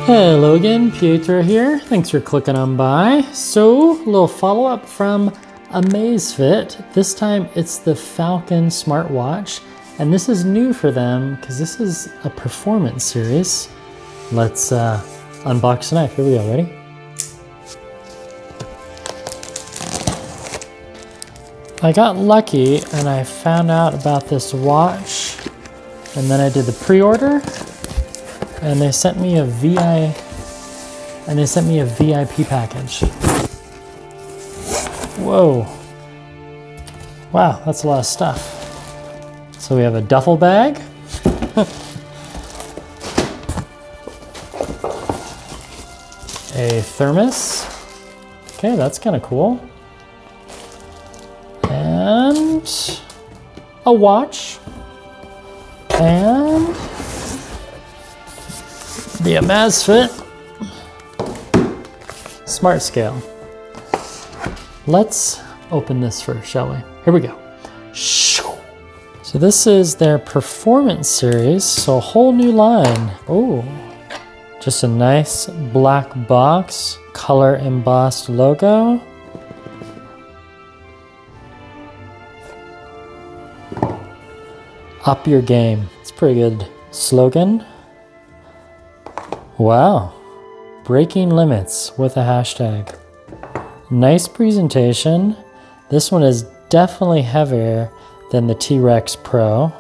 Hello again, Pietro here. Thanks for clicking on by. So, a little follow-up from Amazfit. This time it's the Falcon smartwatch, and this is new for them because this is a performance series. Let's unbox the knife. Here we go, ready? I got lucky and I found out about this watch, and then I did the pre-order. And they sent me a VIP package. Whoa. Wow, that's a lot of stuff. So we have a duffel bag. A thermos. Okay, that's kind of cool. And a watch. And the Amazfit Smart Scale. Let's open this first, shall we? Here we go. So this is their performance series, so a whole new line. Oh, just a nice black box, color embossed logo. Up your game. It's a pretty good slogan. Wow, breaking limits with a hashtag. Nice presentation. This one is definitely heavier than the T-Rex Pro.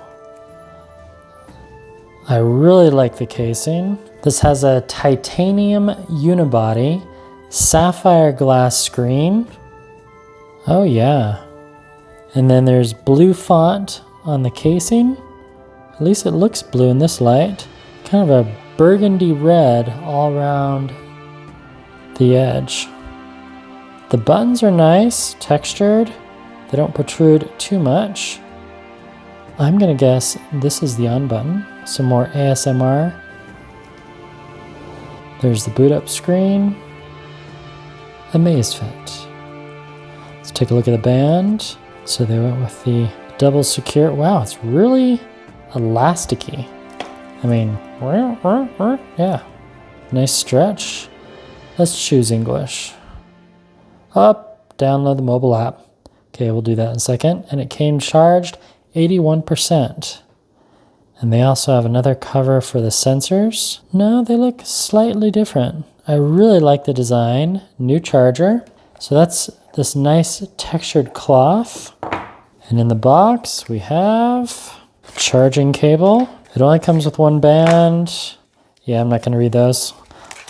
I really like the casing. This has a titanium unibody, sapphire glass screen. Oh yeah. And then there's blue font on the casing. At least it looks blue in this light. Kind of a burgundy red all around the edge. The buttons are nice, textured. They don't protrude too much. I'm gonna guess this is the on button. Some more ASMR. There's the boot up screen. Amazfit. Let's take a look at the band. So they went with the double secure. Wow, it's really elasticy. I mean, yeah, nice stretch. Let's choose English. Up, download the mobile app. Okay, we'll do that in a second. And it came charged 81%. And they also have another cover for the sensors. No, they look slightly different. I really like the design. New charger. So that's this nice textured cloth. And in the box, we have a charging cable. It only comes with one band. Yeah, I'm not going to read those.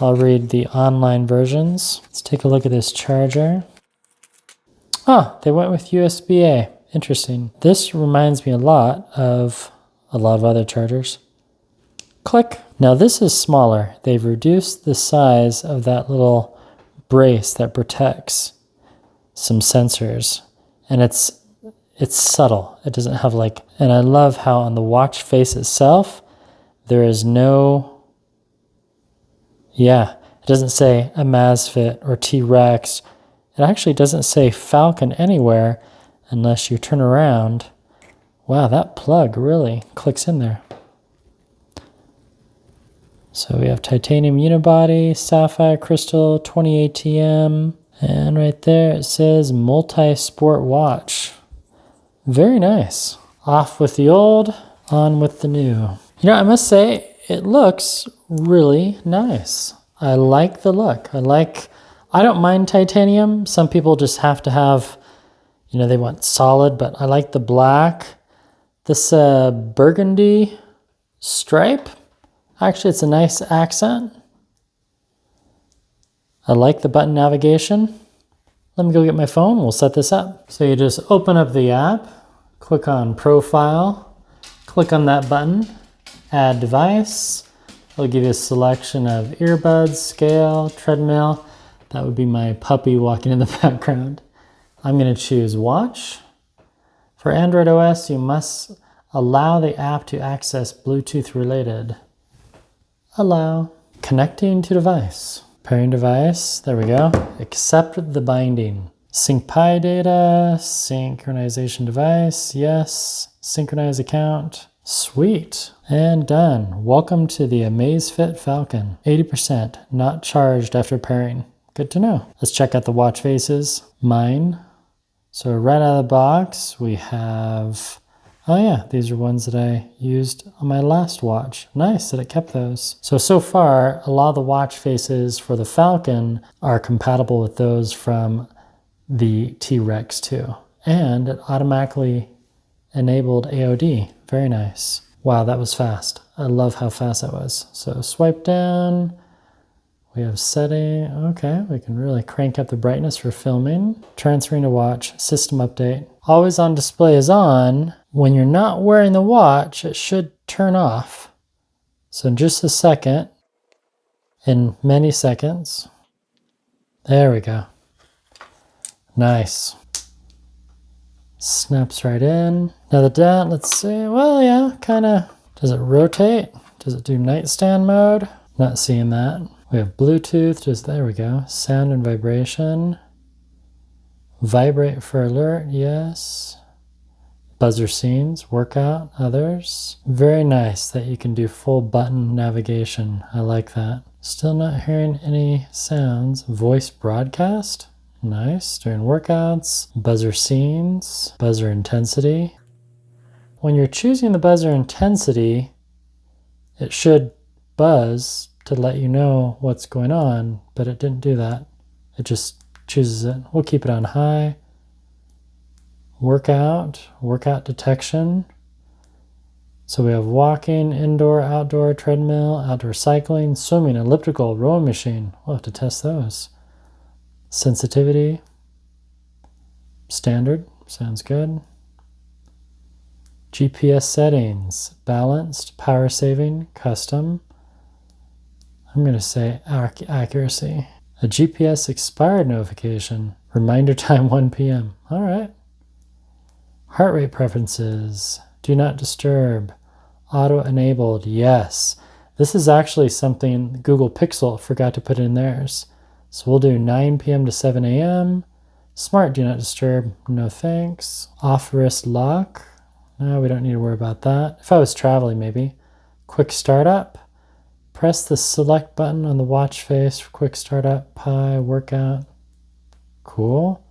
I'll read the online versions. Let's take a look at this charger. Ah, they went with USB-A. Interesting. This reminds me a lot of other chargers. Click. Now this is smaller. They've reduced the size of that little brace that protects some sensors. And it's subtle. It doesn't have and I love how on the watch face itself, there is no, it doesn't say Amazfit or T-Rex. It actually doesn't say Falcon anywhere unless you turn around. Wow, that plug really clicks in there. So we have titanium unibody, sapphire crystal, 20 ATM, and right there it says multi-sport watch. Very nice. Off with the old, on with the new. You know, I must say, it looks really nice. I like the look. I don't mind titanium. Some people just have to have, they want solid, but I like the black. This burgundy stripe, actually it's a nice accent. I like the button navigation. Let me go get my phone, we'll set this up. So you just open up the app, click on Profile, click on that button, Add Device. It'll give you a selection of earbuds, scale, treadmill. That would be my puppy walking in the background. I'm going to choose Watch. For Android OS, you must allow the app to access Bluetooth related. Allow. Connecting to device. Pairing device, there we go. Accept the binding. Sync Pi data, synchronization device, yes. Synchronize account. Sweet. And done. Welcome to the Amazfit Falcon. 80%, not charged after pairing. Good to know. Let's check out the watch faces. Mine. So right out of the box, we have, oh yeah, these are ones that I used on my last watch. Nice that it kept those. So far, a lot of the watch faces for the Falcon are compatible with those from the T-Rex too. And it automatically enabled AOD. Very nice. Wow, that was fast. I love how fast that was. So swipe down. We have setting. Okay, we can really crank up the brightness for filming. Transferring to watch. System update. Always on display is on. When you're not wearing the watch, it should turn off. So in just a second, in many seconds. There we go. Nice. Snaps right in. Now the down, let's see. Well, yeah, kind of. Does it rotate? Does it do nightstand mode? Not seeing that. We have Bluetooth. There we go. Sound and vibration. Vibrate for alert. Yes. Buzzer scenes. Workout. Others. Very nice that you can do full button navigation. I like that. Still not hearing any sounds. Voice broadcast. Nice, during workouts, buzzer scenes, buzzer intensity. When you're choosing the buzzer intensity, it should buzz to let you know what's going on, but it didn't do that. It just chooses it. We'll keep it on high. Workout detection. So we have walking, indoor, outdoor, treadmill, outdoor cycling, swimming, elliptical, rowing machine. We'll have to test those. Sensitivity, standard, sounds good. GPS settings, balanced, power saving, custom. I'm going to say accuracy. A GPS expired notification, reminder time 1 p.m. All right. Heart rate preferences, do not disturb, auto enabled, yes. This is actually something Google Pixel forgot to put in theirs. So we'll do 9 p.m. to 7 a.m. Smart do not disturb, no thanks. Off wrist lock, no, we don't need to worry about that. If I was traveling maybe. Quick startup, press the select button on the watch face for quick startup, Pi, workout. Cool.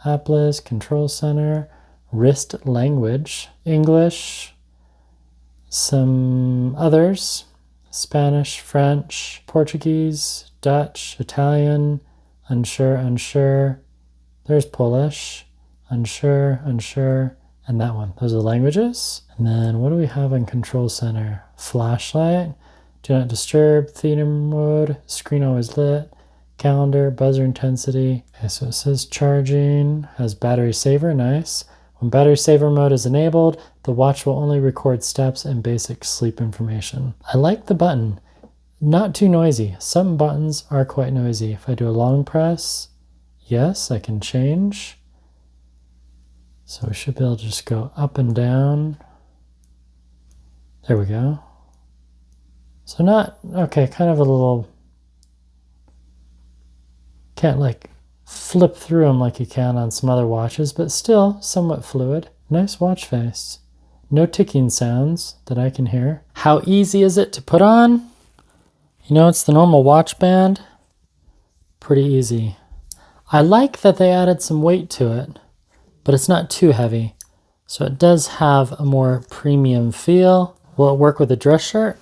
App list, control center, wrist language, English, some others, Spanish, French, Portuguese, Dutch, Italian, unsure. There's Polish, unsure, and that one. Those are the languages. And then what do we have in control center? Flashlight, do not disturb, theater mode, screen always lit, calendar, buzzer intensity. Okay, so it says charging, has battery saver, nice. When battery saver mode is enabled, the watch will only record steps and basic sleep information. I like the button. Not too noisy. Some buttons are quite noisy. If I do a long press, yes, I can change. So we should be able to just go up and down. There we go. So not, okay, kind of a little, can't like flip through them like you can on some other watches, but still somewhat fluid. Nice watch face. No ticking sounds that I can hear. How easy is it to put on? You know, it's the normal watch band. Pretty easy. I like that they added some weight to it, but it's not too heavy. So it does have a more premium feel. Will it work with a dress shirt?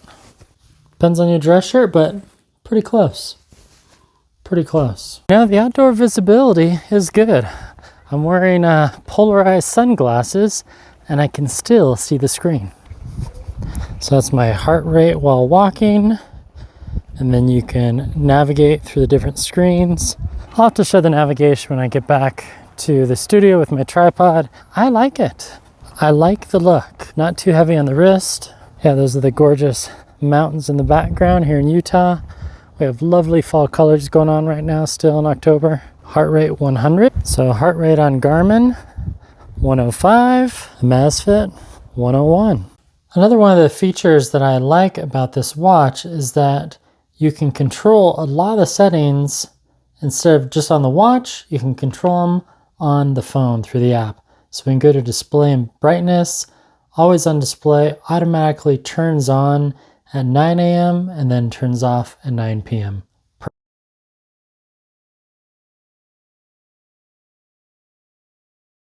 Depends on your dress shirt, but pretty close. Pretty close. Now the outdoor visibility is good. I'm wearing polarized sunglasses and I can still see the screen. So that's my heart rate while walking. And then you can navigate through the different screens. I'll have to show the navigation when I get back to the studio with my tripod. I like it. I like the look. Not too heavy on the wrist. Yeah, those are the gorgeous mountains in the background here in Utah. We have lovely fall colors going on right now, still in October. Heart rate 100. So heart rate on Garmin, 105. Amazfit, 101. Another one of the features that I like about this watch is that you can control a lot of the settings instead of just on the watch. You can control them on the phone through the app. So we can go to display and brightness, always on display, automatically turns on at 9 a.m. and then turns off at 9 p.m.